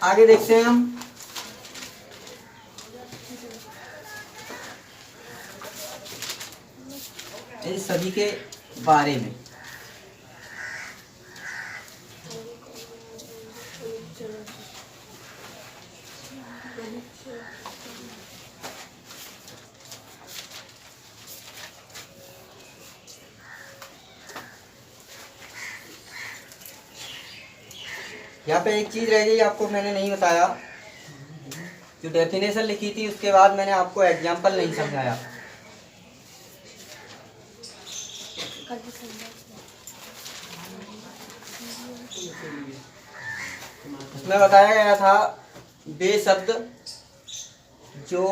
आगे देखते हैं हम। इन सभी के बारे में। यहाँ पे एक चीज रह गई, आपको मैंने नहीं बताया। जो डेफिनेशन लिखी थी उसके बाद मैंने आपको एग्जाम्पल नहीं समझाया। उसमें बताया गया था वे शब्द जो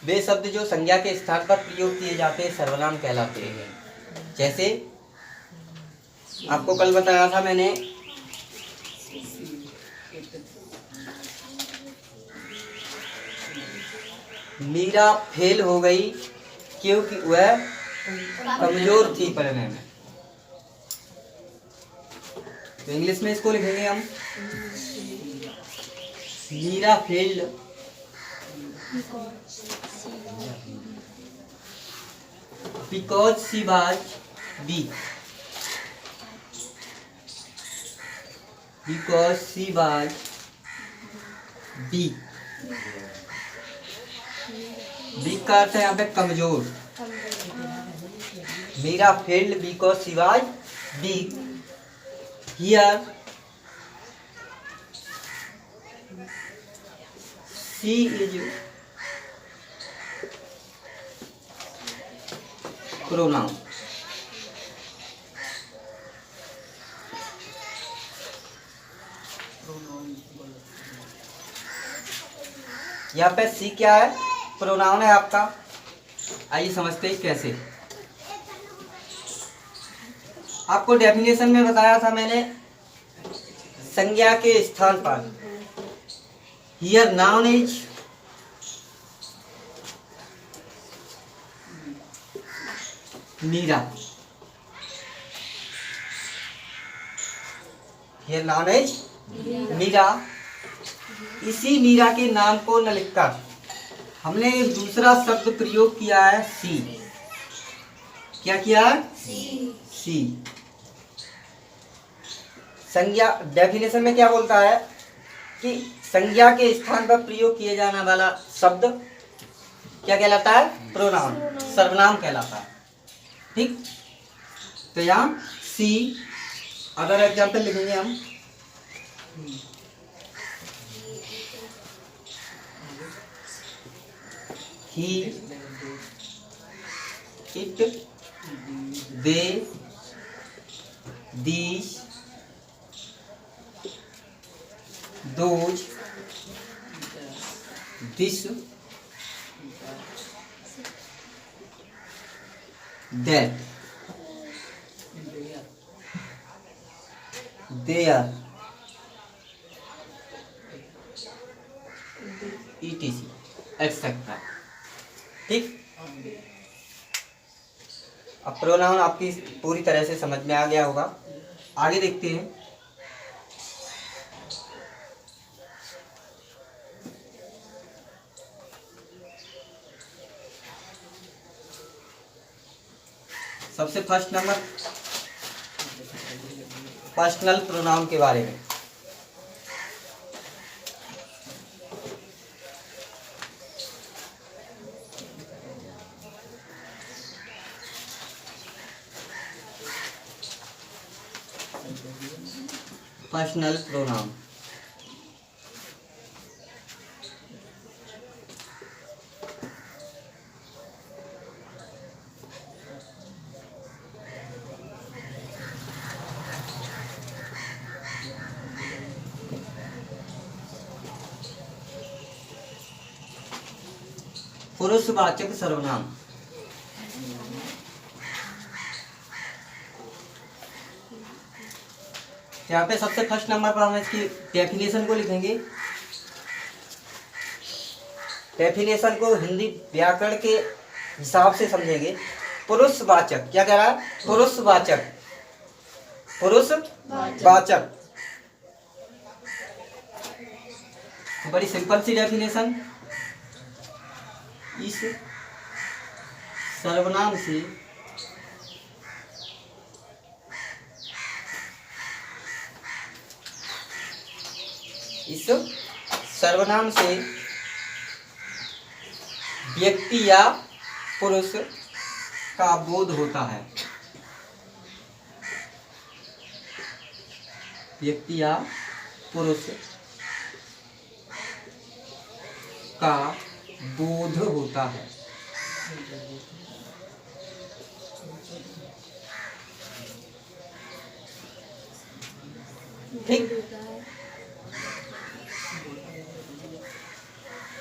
वे शब्द जो संज्ञा के स्थान पर प्रयोग किए जाते हैं सर्वनाम कहलाते हैं। जैसे आपको कल बताया था मैंने, मीरा फेल हो गई क्योंकि वह कमजोर थी पढ़ने में। तो इंग्लिश में इसको लिखेंगे हम, Meera failed because she was weak. Because she was weak. weak का अर्थ है यहाँ पे कमजोर। Meera failed because she was weak. Here she is pronoun। यहाँ पे सी क्या है? प्रोनाउन है आपका। आइए समझते हैं कैसे। आपको डेफिनेशन में बताया था मैंने, संज्ञा के स्थान पर। Here noun is Meera. Here noun is Meera. इसी मीरा के नाम को न लिखकर हमने एक दूसरा शब्द प्रयोग किया है, सी। क्या किया है? सी। संज्ञा डेफिनेशन में क्या बोलता है कि संज्ञा के स्थान पर प्रयोग किए जाने वाला शब्द क्या कहलाता है? प्रोनाउन, सर्वनाम कहलाता है। ठीक। तो यहाँ सी, अदर एग्जाम्पल लिखेंगे हम। He, it, they, these, those, this, that, there, etc. Etcetera. ठीक। अब प्रोनाउन आपकी पूरी तरह से समझ में आ गया होगा। आगे देखते हैं। सबसे फर्स्ट नंबर पर्सनल प्रोनाउन के बारे में। पर्सनल प्रोनाउन पुरुषवाचक सर्वनाम। यहाँ पे सबसे फर्स्ट नंबर पर हम इसकी डेफिनेशन को लिखेंगे। डेफिनेशन को हिंदी व्याकरण के हिसाब से समझेंगे। पुरुषवाचक, क्या कह रहा है? पुरुषवाचक, पुरुषवाचक। बड़ी सिंपल सी डेफिनेशन। इस सर्वनाम से व्यक्ति या पुरुष का बोध होता है। व्यक्ति या पुरुष का बोध होता है। ठीक।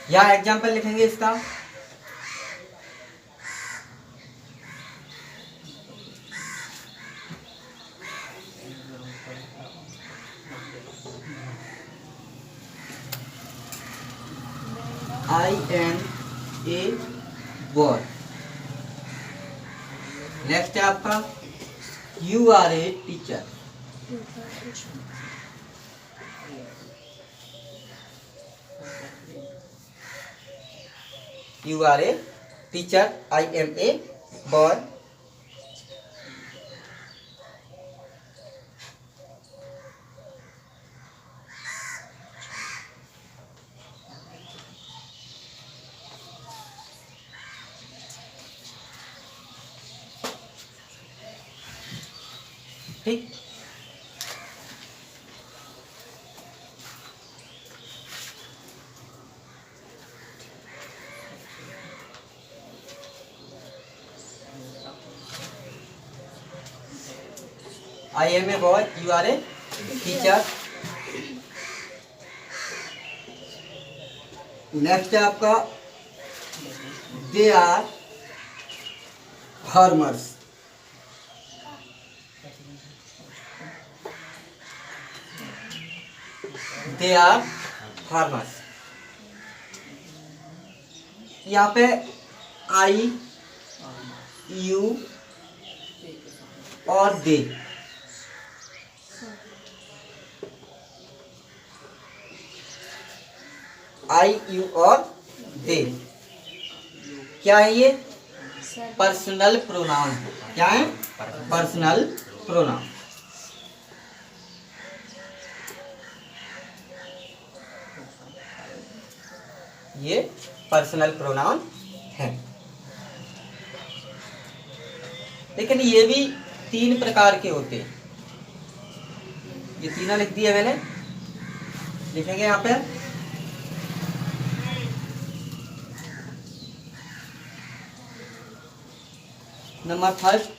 यहाँ एग्जाम्पल लिखेंगे इसका। I am a boy। Next है आपका You are a teacher। You are a teacher। I am a boy। ठीक। I am a boy, you are a teacher। Next है आपका They are farmers। They are farmers। यहाँ पे I, you और they, I, you और they क्या है? ये पर्सनल प्रोनाउन है। क्या है? Personal pronoun. ये पर्सनल प्रोनाउन है। लेकिन ये भी 3 प्रकार के होते हैं। ये तीनों लिख दिए मैंने, लिखेंगे यहाँ पे। Number first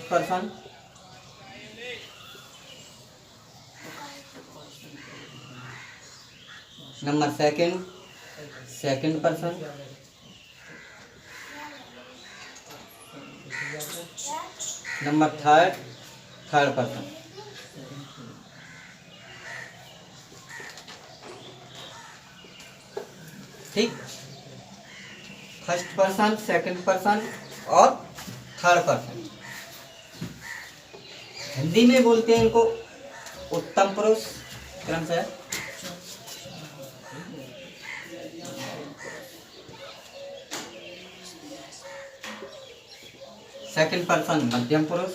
person, number second person, number third person. ठीक। फर्स्ट पर्सन, सेकंड पर्सन और थर्ड पर्सन। हिंदी में बोलते हैं इनको उत्तम पुरुष क्रम से। सेकंड पर्सन मध्यम पुरुष,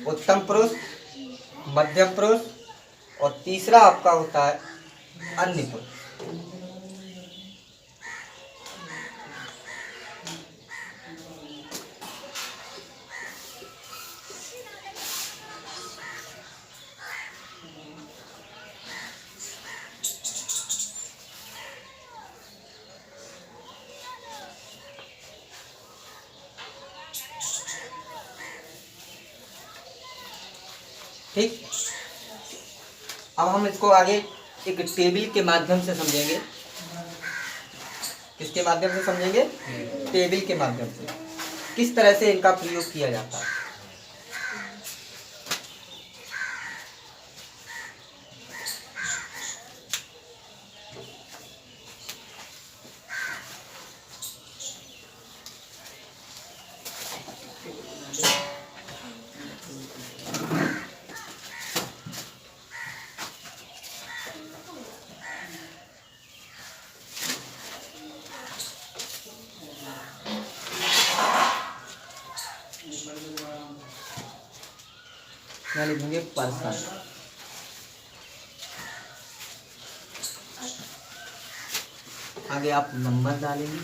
उत्तम पुरुष, मध्यम पुरुष और तीसरा आपका होता है अन्य पुरुष। ठीक। अब हम इसको आगे एक टेबल के माध्यम से समझेंगे। किसके माध्यम से समझेंगे? टेबल के माध्यम से किस तरह से इनका प्रयोग किया जाता है। यहाँ लिखेंगे पर्सन। आगे आप नंबर डालेंगे।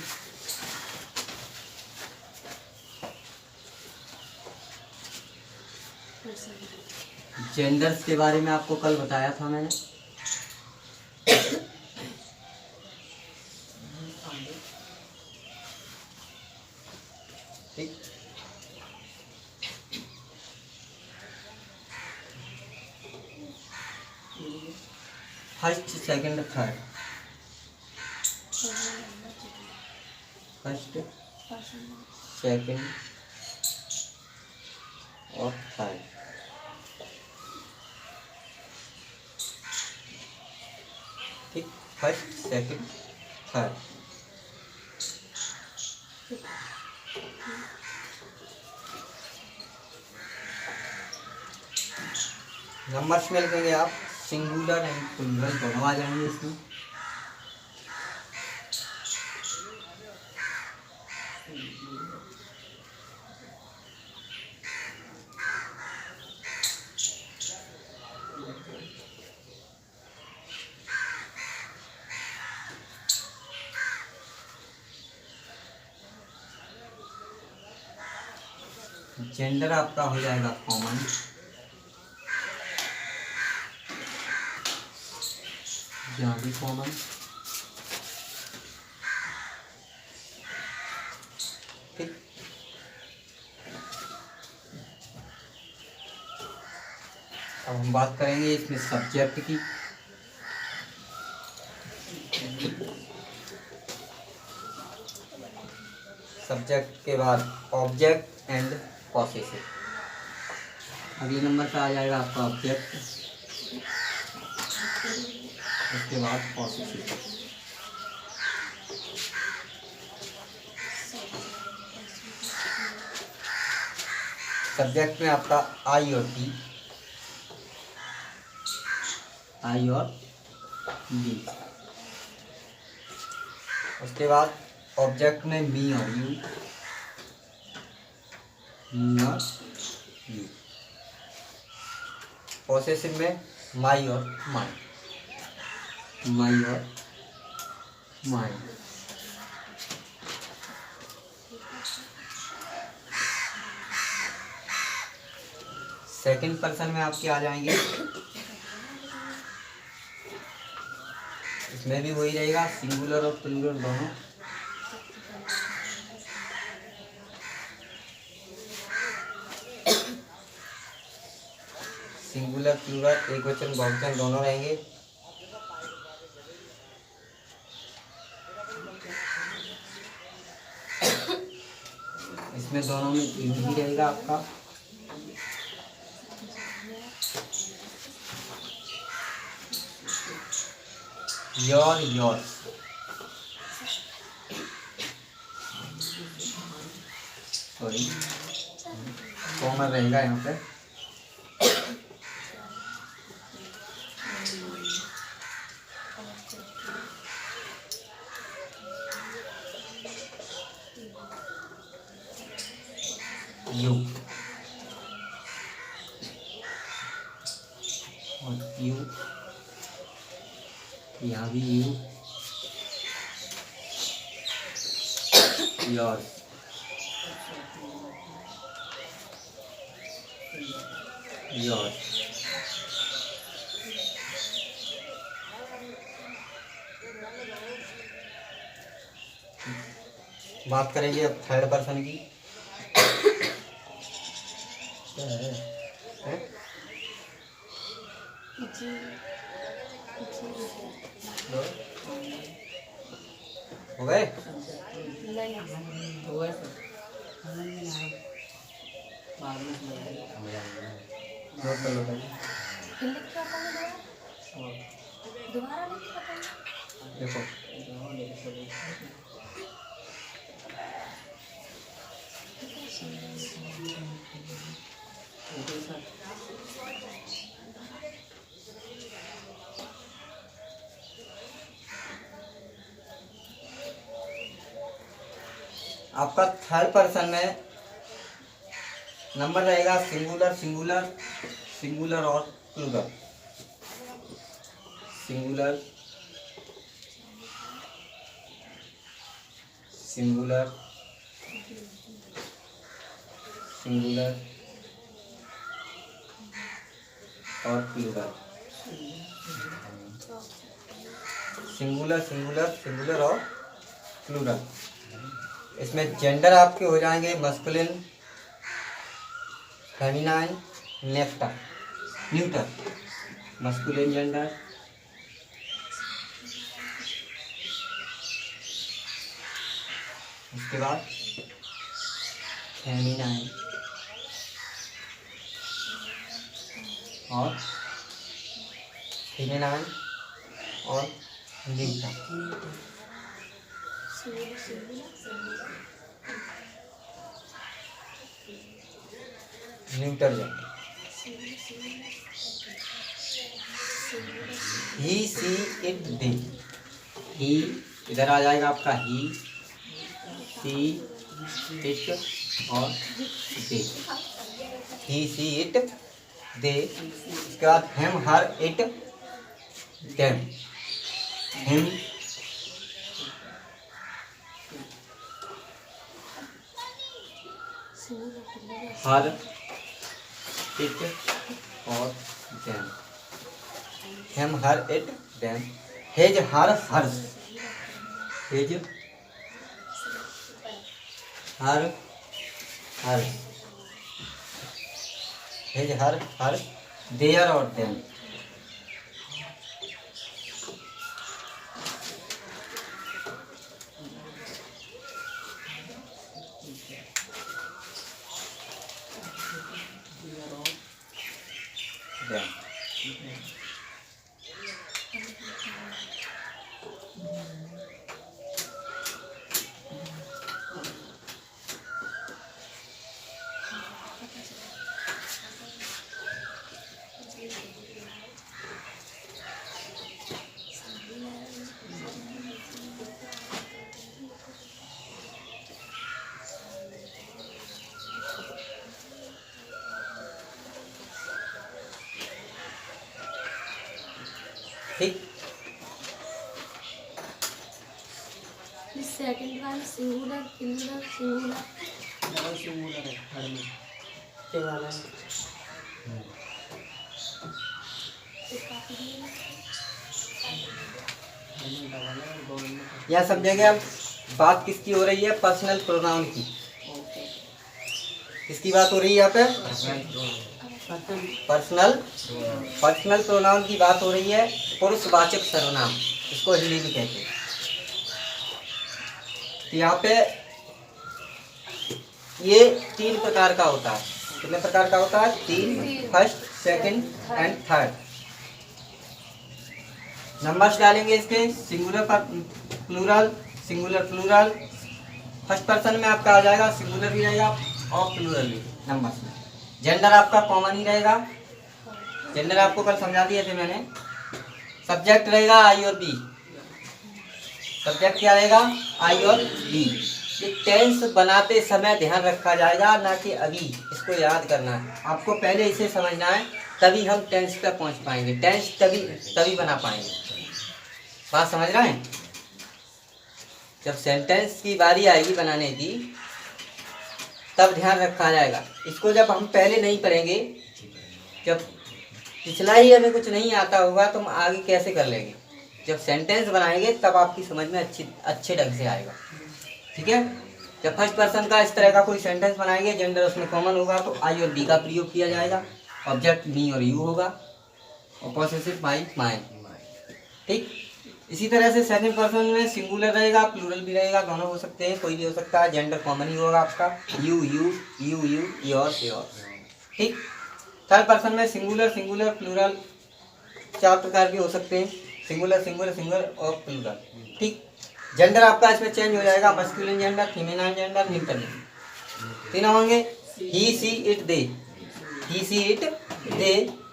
जेंडर्स के बारे में आपको कल बताया था मैंने। ठीक। First second third. First second और थर्ड। ठीक। First second third. नंबर्स में लिखेंगे आप सिंगुलर एंड प्लूरल दोनों आ जाएंगे इसमें। जेंडर आपका हो जाएगा कॉमन। यहाँ भी कॉमन। ठीक। अब हम बात करेंगे इसमें सब्जेक्ट की। सब्जेक्ट के बाद ऑब्जेक्ट एंड पॉसेसिव। अगले नंबर पे आ जाएगा आपका ऑब्जेक्ट, उसके बाद पॉसेसिव। सब्जेक्ट में आपका आई और टी, आई और बी। उसके बाद ऑब्जेक्ट में मी और यू, मी और यू। पॉसेसिव में माई और माई, माई और माई। सेकंड पर्सन में आपके आ जाएंगे, इसमें भी वही रहेगा सिंगुलर और प्लूरल दोनों। सिंगुलर प्लूरल एक वचन बहुवचन दोनों रहेंगे। इसमें दोनों में एक ही रहेगा आपका। Your, yours. सॉरी, कॉमन रहेगा यहाँ पे। यू और यू, यहाँ भी यू, योर्स, योर्स। बात करेंगे अब थर्ड पर्सन की। हो गए? नोट कर लो पहले। देखो आपका थर्ड पर्सन में नंबर रहेगा सिंगुलर, सिंगुलर, सिंगुलर और प्लूरल। सिंगुलर, सिंगुलर, सिंगुलर और प्लूरल। सिंगुलर, सिंगुलर, सिंगुलर और प्लूरल। इसमें जेंडर आपके हो जाएंगे masculine, feminine, nectar, neuter. Masculine gender, उसके बाद फेमिनाइन और फेमिनाइन और neuter. Neuter gender. He, she, it, they. He इधर आ जाएगा आपका ही, सी, इट और दे। ही, सी, इट, दे। उसके बाद him, her, it, them. Him, her, it और them. Him, her, it, them. His, her, hers. His, her, hers. His, her, hers, their और them. ठीक। Second one singular, singular, singular. Singular है third में ये वाला है। यह समझेंगे अब बात किसकी हो रही है? पर्सनल प्रोनाउन की। किसकी बात हो रही है यहाँ पे? पर्सनल प्रोनाउन की बात हो रही है। पुरुषवाचक सर्वनाम इसको हिंदी में कहते हैं। तो यहाँ पे ये 3 प्रकार का होता है। कितने प्रकार का होता है? 3। First, second and third. Numbers डालेंगे इसके सिंगुलर पर plural, singular plural. First person में आपका आ जाएगा सिंगुलर भी रहेगा और प्लूरल भी नंबर्स में। जेंडर आपका कॉमन ही रहेगा। जेंडर आपको कल समझा दिए थे मैंने। सब्जेक्ट रहेगा आई और बी। सब्जेक्ट क्या रहेगा? आई और बी। ये टेंस बनाते समय ध्यान रखा जाएगा, ना कि अभी। इसको याद करना है आपको, पहले इसे समझना है, तभी हम टेंस पे पहुंच पाएंगे। टेंस तभी बना पाएंगे। बात समझ रहे हैं? जब सेंटेंस की बारी आएगी बनाने की तब ध्यान रखा जाएगा। इसको जब हम पहले नहीं पढ़ेंगे, जब पिछला ही हमें कुछ नहीं आता होगा तो हम आगे कैसे कर लेंगे? जब सेंटेंस बनाएंगे तब आपकी समझ में अच्छे ढंग से आएगा। ठीक है? जब फर्स्ट पर्सन का इस तरह का कोई सेंटेंस बनाएंगे, जेंडर उसमें कॉमन होगा तो आई और बी का प्रयोग किया जाएगा। ऑब्जेक्ट मी और यू होगा। और पॉसेसिव बाई माई। ठीक, इसी तरह से सेकंड पर्सन में सिंगुलर रहेगा, प्लूरल भी रहेगा, दोनों हो सकते हैं, कोई भी हो सकता है, जेंडर कॉमन ही होगा आपका, यू, योर, ठीक। थर्ड पर्सन में सिंगुलर, प्लूरल, 4 प्रकार के हो सकते हैं, सिंगुलर और प्लूरल। ठीक, जेंडर आपका इसमें चेंज हो जाएगा, masculine gender, feminine gender, neutral, तीनों होंगे। ही, सी, इट, दे,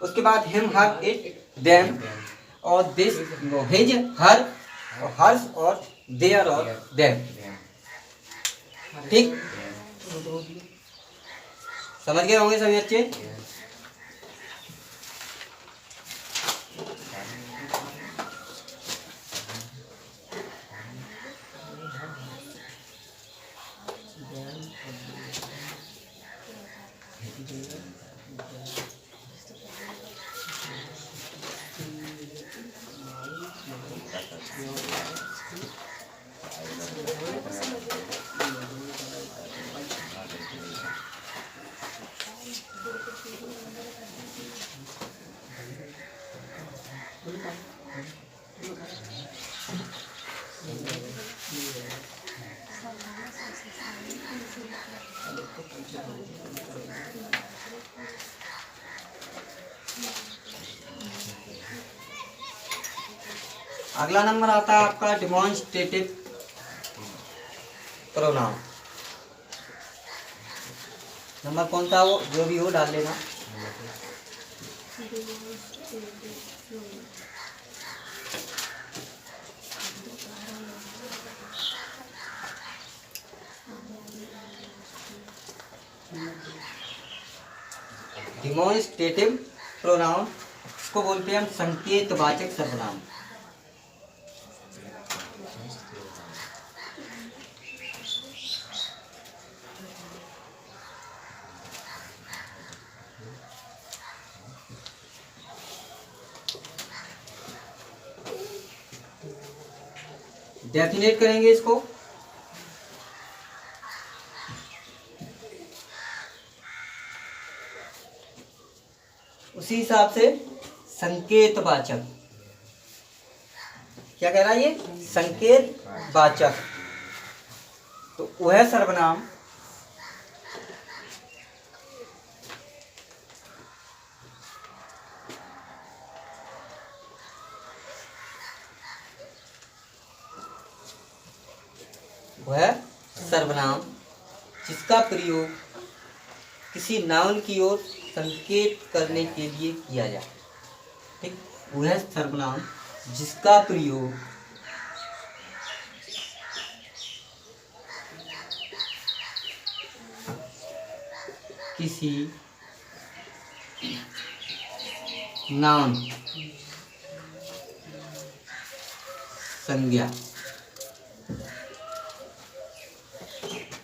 उसके बाद हिम, हर, इट, देम, और दिस, हिज, हर, और हर्स, और देयर, और देम। ठीक, समझ गए होंगे सभी बच्चे। अगला नंबर आता है आपका डिमॉन्स्ट्रेटिव प्रोनाउन। नंबर कौन सा वो जो भी हो डाल लेना। डिमॉन्स्ट्रेटिव प्रोनाउन, इसको बोलते हैं हम संकेतवाचक सर्वनाम। डेफिनेट करेंगे इसको। उसी हिसाब से संकेतवाचक, क्या कह रहा है ये? संकेतवाचक। तो वह सर्वनाम जिसका प्रयोग किसी नाउन की ओर संकेत करने के लिए किया जाए। ठीक, वह सर्वनाम जिसका प्रयोग किसी नाउन, संज्ञा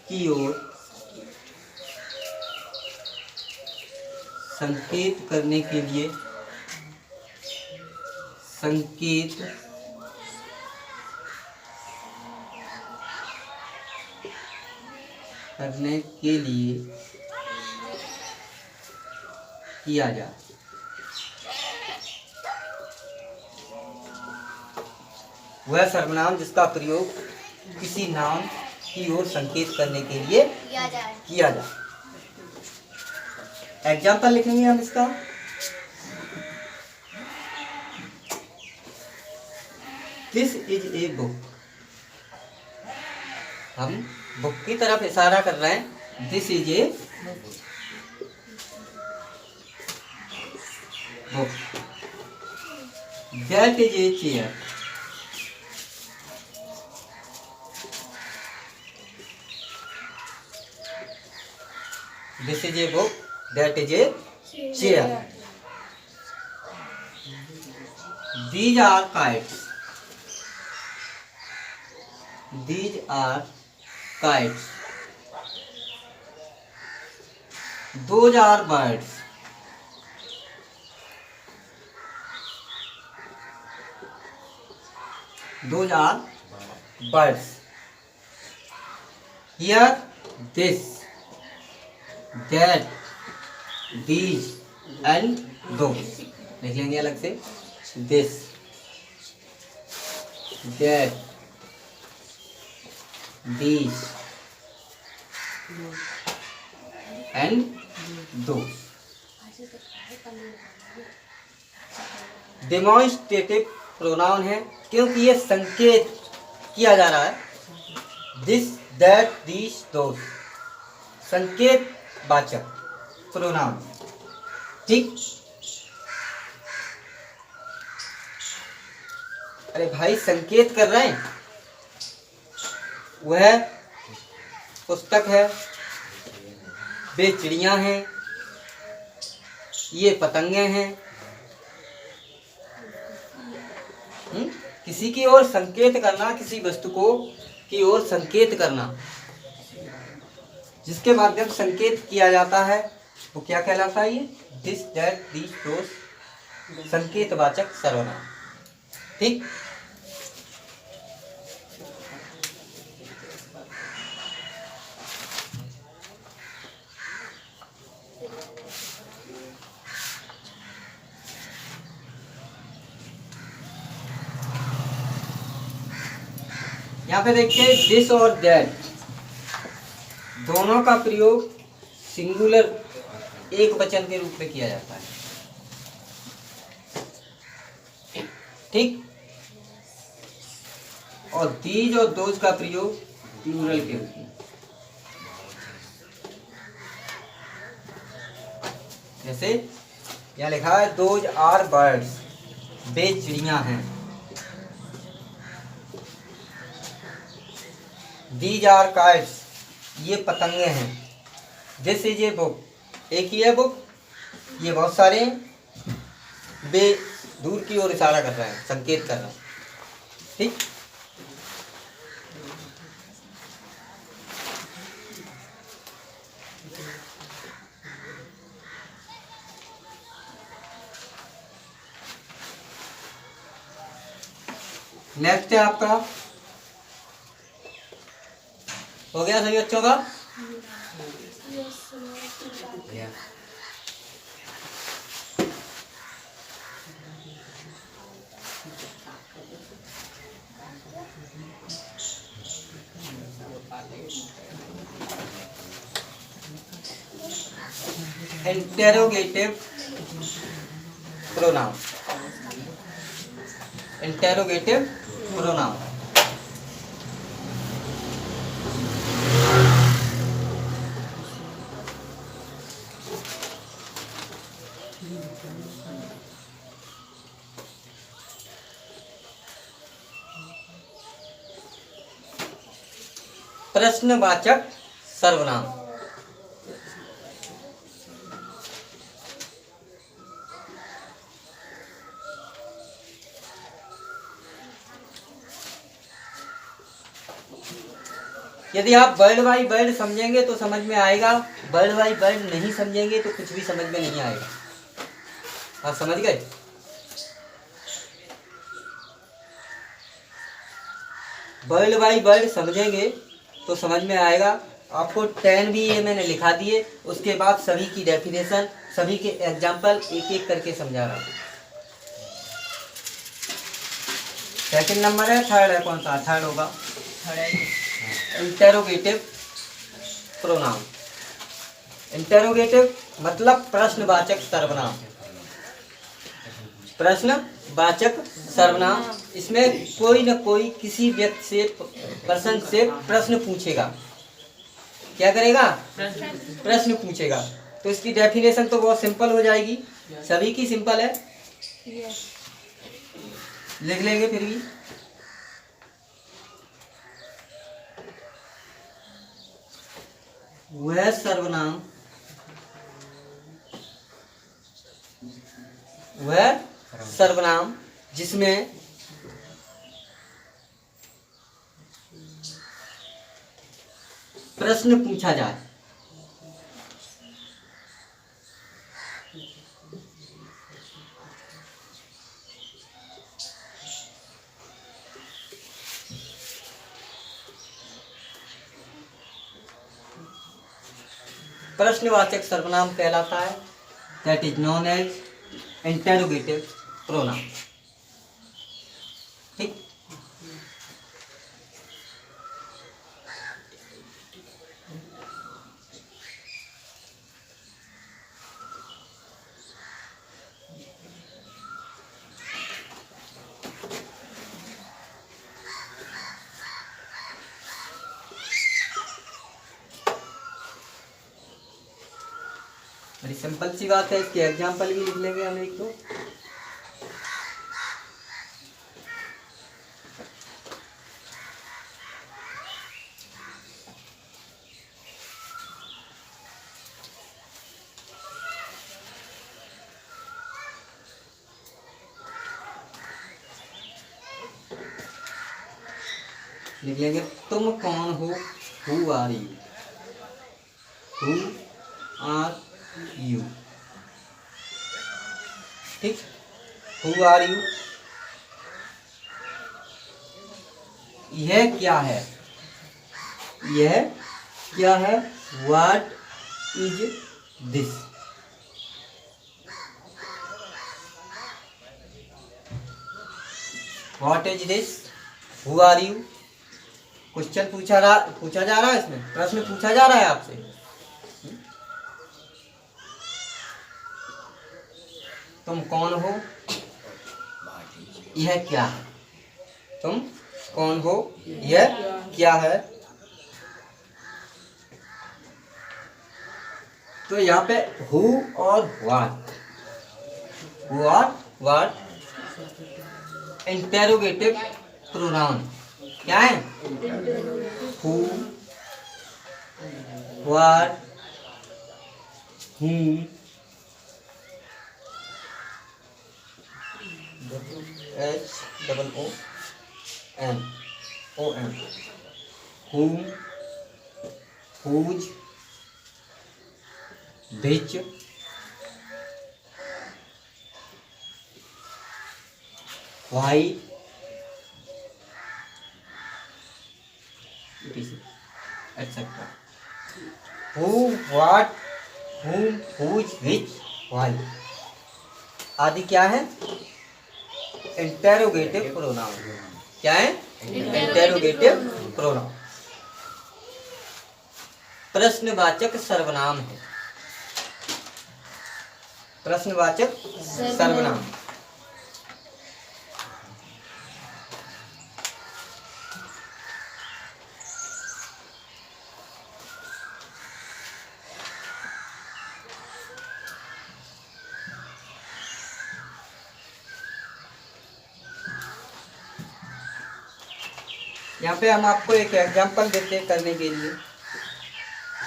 की ओर संकेत करने के लिए किया जाए। वह सर्वनाम जिसका प्रयोग किसी नाउन की ओर संकेत करने के लिए किया जाए। एग्जाम्पल लिखेंगे हम इसका। This is a book. हम बुक की तरफ इशारा कर रहे हैं। This is a book. That is a chair. This is a book. That is a chair. These are kites. These are kites. Those are birds. Those are birds. Here, this, that, these and those. लिख लेंगे अलग से, this, that, these and those. Demonstrative pronoun है क्योंकि ये संकेत किया जा रहा है, दिस, दैट, दीज, दोस, संकेत वाचक प्रोनाउन। ठीक, अरे भाई संकेत कर रहे हैं, वह पुस्तक है, वे चिड़ियां हैं, ये पतंगे हैं। किसी की ओर संकेत करना, किसी वस्तु को की ओर संकेत करना, जिसके माध्यम संकेत किया जाता है वो क्या कहलाता है? ये दिस, दैट, दीज, दोस, संकेतवाचक सर्वनाम। ठीक, यहाँ पे देखिए दिस और दैट दोनों का प्रयोग सिंगुलर एक वचन के रूप में किया जाता है। ठीक, और दीज और दोज का प्रयोग प्लूरल के रूप में। जैसे यहाँ लिखा है दोज आर बर्ड्स, वे चिड़ियां हैं। दीज आर काइट्स, ये पतंगे हैं। दिस इज ए बुक, एक ही है बुक, ये बहुत सारे हैं। वे दूर की ओर इशारा कर रहे हैं, संकेत कर रहे हैं। ठीक, नेक्स्ट है आपका, हो गया सभी बच्चों का? Interrogative pronoun, interrogative pronoun. प्रश्नवाचक सर्वनाम। यदि आप वर्ड बाई वर्ड समझेंगे तो समझ में आएगा, वर्ड बाई वर्ड नहीं समझेंगे तो कुछ भी समझ में नहीं आएगा। आप समझ गए? वर्ड बाई वर्ड समझेंगे तो समझ में आएगा। आपको 10 भी ये मैंने लिखा दिए, उसके बाद सभी की डेफिनेशन, सभी के एग्जाम्पल एक एक करके समझा रहा हूँ। सेकंड नंबर है, थर्ड है, कौन सा थर्ड होगा? थर्ड है इंटेरोगेटिव प्रोनाउन। इंटेरोगेटिव मतलब प्रश्नवाचक सर्वनाम, प्रश्नवाचक सर्वनाम। इसमें कोई न कोई किसी व्यक्ति से, पर्सन से प्रश्न पूछेगा। क्या करेगा? प्रश्न पूछेगा। तो इसकी डेफिनेशन तो बहुत सिंपल हो जाएगी, सभी की सिंपल है, लिख लेंगे फिर भी। वह सर्वनाम, वह सर्वनाम जिसमें प्रश्न पूछा जाए। प्रश्नवाचक सर्वनाम कहलाता है। That is known as interrogative pronoun. ठीक, बड़ी सिंपल सी बात है। इसके एग्जाम्पल भी लिख लेंगे हम एक दो। लिख लेंगे तुम कौन हो, who are you, who are you. ठीक, हु आर यू, यह क्या है, यह क्या है, what is this. What is this, who are you. Question पूछा जा रहा है, इसमें प्रश्न पूछा जा रहा है आपसे। तुम कौन हो, यह क्या है। तुम कौन हो, यह क्या है। तो यहाँ पे हु और व्हाट, हु और व्हाट इंटेरोगेटिव प्रोनाउन क्या है, who, what, whom, HOOM, whom, whose, which, why, etc. Who, what, whom, whose, which, why आदि क्या है, इंटेरोगेटिव प्रोनाउन। क्या है, इंटेरोगेटिव प्रोनाउन। प्रश्नवाचक सर्वनाम है, प्रश्नवाचक सर्वनाम। यहाँ पे हम आपको एक एग्जांपल देते हैं करने के लिए,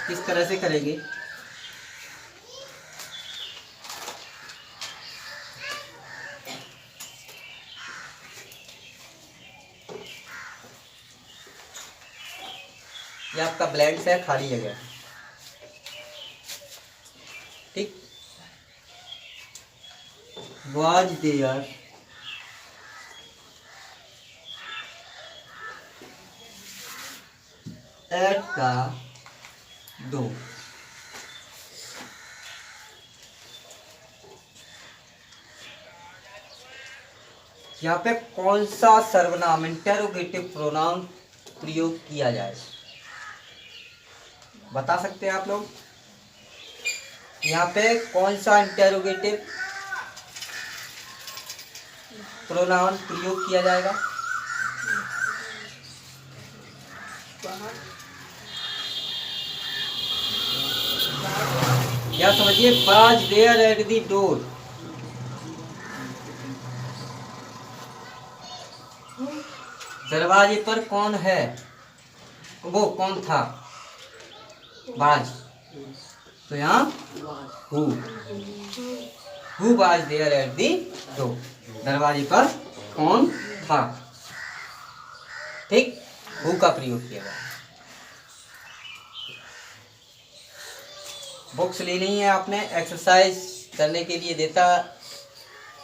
किस तरह से करेंगे। ये आपका ब्लैंक्स है, खाली जगह। ठीक, was there at the door. यहाँ पे कौन सा सर्वनाम इंटेरोगेटिव प्रोनाउन प्रयोग किया जाए, बता सकते हैं आप लोग। यहाँ पे कौन सा इंटेरोगेटिव प्रोनाउन प्रयोग किया जाएगा। क्या समझिए, was there at the door. दरवाजे पर कौन है, वो कौन था, वाज। तो यहाँ who was there at the door, दरवाजे पर कौन था। ठीक, हु का प्रयोग किया गया। बुक्स लेनी है आपने, एक्सरसाइज करने के लिए देता।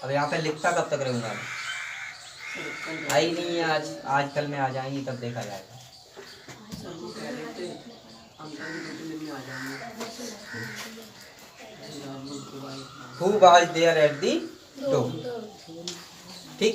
अब यहाँ पे लिखता कब तक रहूँगा, आई नहीं है आज कल में आ जाएंगी, तब देखा जाएगा। Who was there at the दो। ठीक।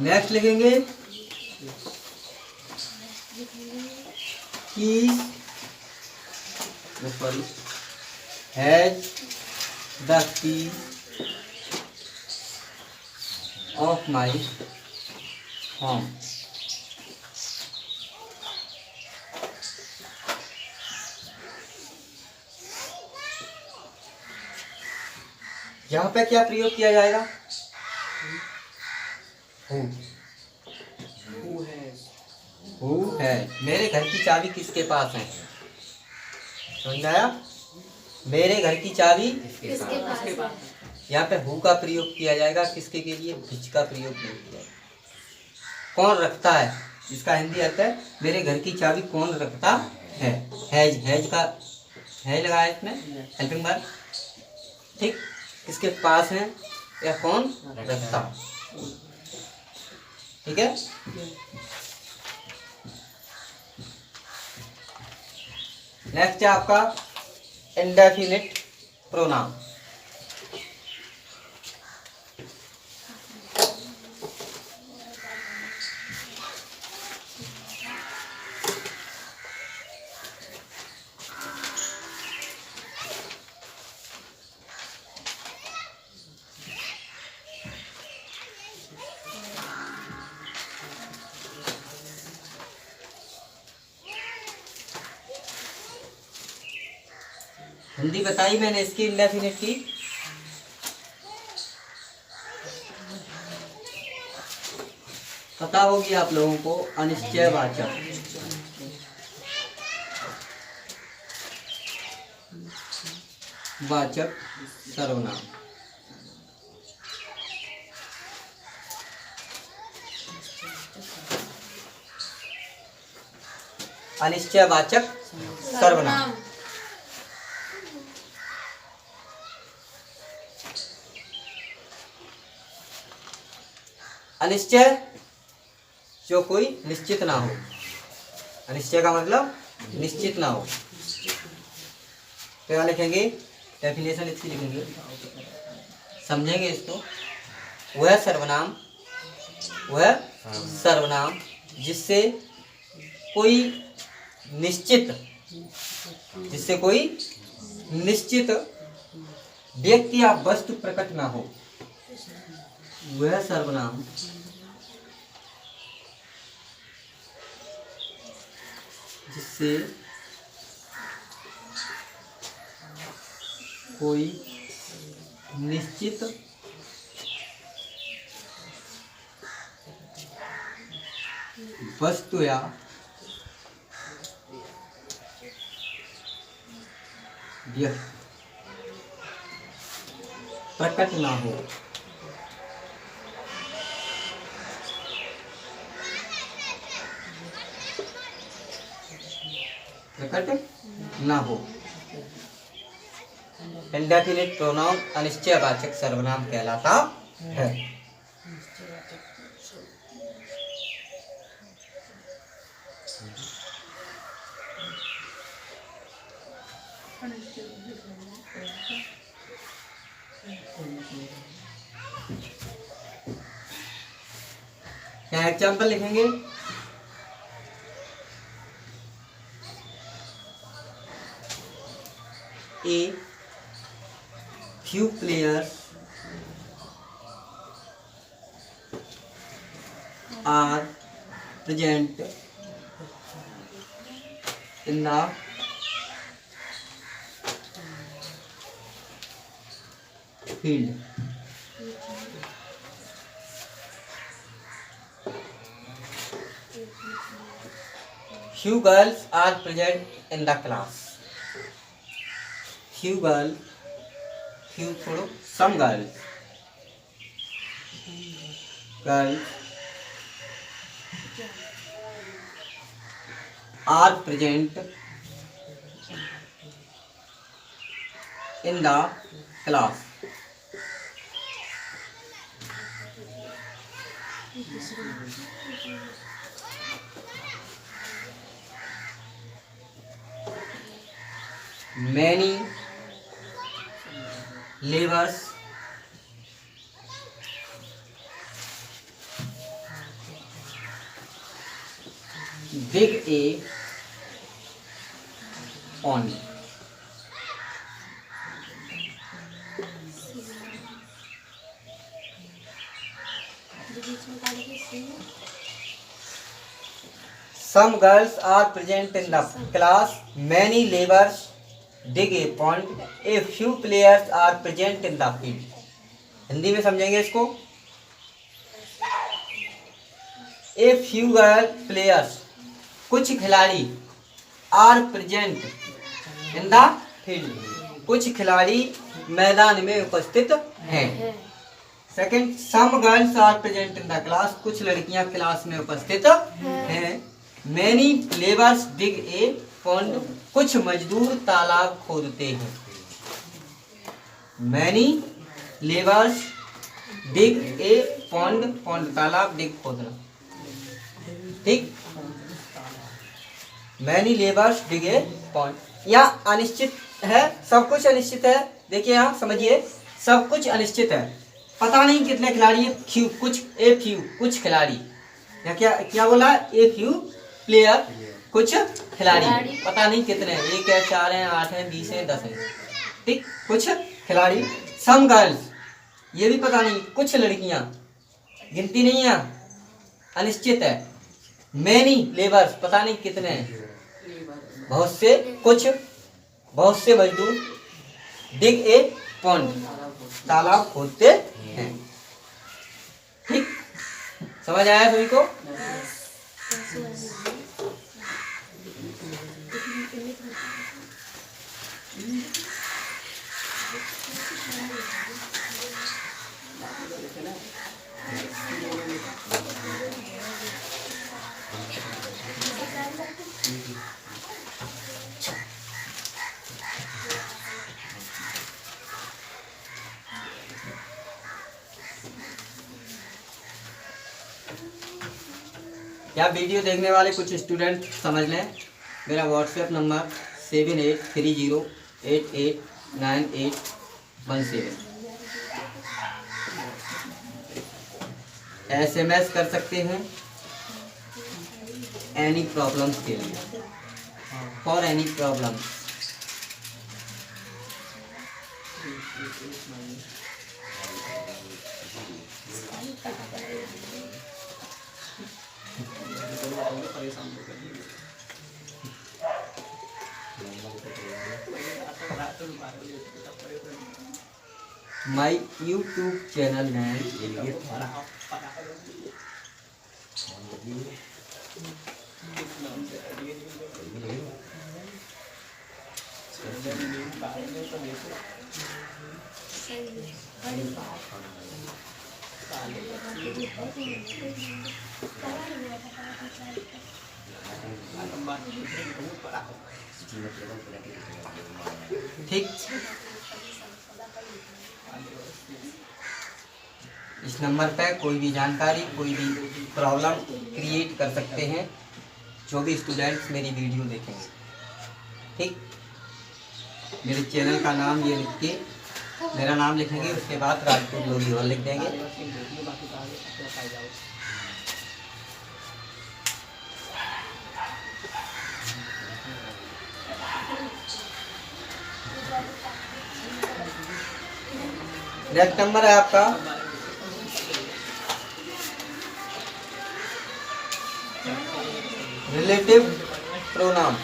नेक्स्ट लिखेंगे he has the key of my home. यहाँ पे क्या प्रयोग किया जाएगा? हु है। मेरे घर की चाबी किसके पास है? समझ आया? मेरे घर की चाबी किसके पास है? यहाँ पे हु का प्रयोग किया जाएगा, किसके के लिए? विच का प्रयोग नहीं किया जाएगा। कौन रखता है, इसका हिंदी अर्थ है मेरे घर की चाबी कौन रखता है। हैज का है लगाया इसमें हेल्पिंग वर्ब। ठीक। किसके पास है या कौन रखता। ठीक है। नेक्स्ट है आपका इंडेफिनिट प्रोनाउन। हिंदी बताई मैंने इसकी इंडेफिनिट की। पता होगी आप लोगों को। अनिश्चयवाचक, वाचक सर्वनाम। अनिश्चयवाचक सर्वनाम। अनिश्चय जो कोई निश्चित ना हो। अनिश्चय का मतलब निश्चित ना हो। तो क्या लिखेंगे? डेफिनेशन इसकी लिखेंगे, समझेंगे इसको। वह सर्वनाम जिससे कोई निश्चित व्यक्ति या वस्तु प्रकट ना हो। वह सर्वनाम जिससे कोई निश्चित वस्तु या व्यक्ति प्रकट ना हो। प्रकट ना हो। इंडेफिनिट प्रोनाउन अनिश्चयवाचक सर्वनाम कहलाता है। क्या एग्जाम्पल लिखेंगे? A few players are present in the field. Few girls are present in the class. Few girls, few छोड़ो, some girls girls are present in the class. Many leavers dig a pond. Some girls are present in the class. Many laborers dig a pond. A few players are present in the field. Hindi में समझेंगे इसको. A few girl players, कुछ खिलाड़ी, are present in the field, कुछ खिलाड़ी मैदान में उपस्थित हैं. Second, some girls are present in the class, कुछ लड़कियां क्लास में उपस्थित हैं. Many laborers dig a pond, कुछ मजदूर तालाब खोदते हैं. Many laborers dig a pond, pond तालाब, dig खोदना. ठीक. Many laborers dig a pond. यहाँ अनिश्चित है, सब कुछ अनिश्चित है. देखिए यहाँ समझिए, सब कुछ अनिश्चित है. पता नहीं कितने खिलाड़ी हैं. फ्यू, कुछ, ए फ्यू, कुछ खिलाड़ी. या क्या क्या बोला? ए फ्यू प्लेयर, कुछ खिलाड़ी, पता नहीं कितने हैं. 1 है, 4 हैं, 8 हैं, 20 हैं, 10 हैं. ठीक, कुछ खिलाड़ी. सम गर्ल्स, ये भी पता नहीं. कुछ लड़कियां, गिनती नहीं है, अनिश्चित है. मैनी लेबर्स, पता नहीं कितने हैं. बहुत से, कुछ, बहुत से मजदूर. डिग ए पॉन्ड, तालाब खोदते हैं. ठीक, समझ आया सभी को? क्या वीडियो देखने वाले कुछ स्टूडेंट समझ लें. मेरा व्हाट्सएप नंबर 7830889817. SMS कर सकते हैं एनी प्रॉब्लम्स के लिए, for any problem. My YouTube channel name ठीक. इस नंबर पे कोई भी जानकारी, कोई भी प्रॉब्लम क्रिएट कर सकते हैं जो भी स्टूडेंट्स मेरी वीडियो देखेंगे. ठीक, मेरे चैनल का नाम ये लिख के, मेरा नाम लिखेंगे, उसके बाद राजपूत लोधी लिख देंगे. नेक्स्ट नंबर है आपका रिलेटिव प्रोनाउन.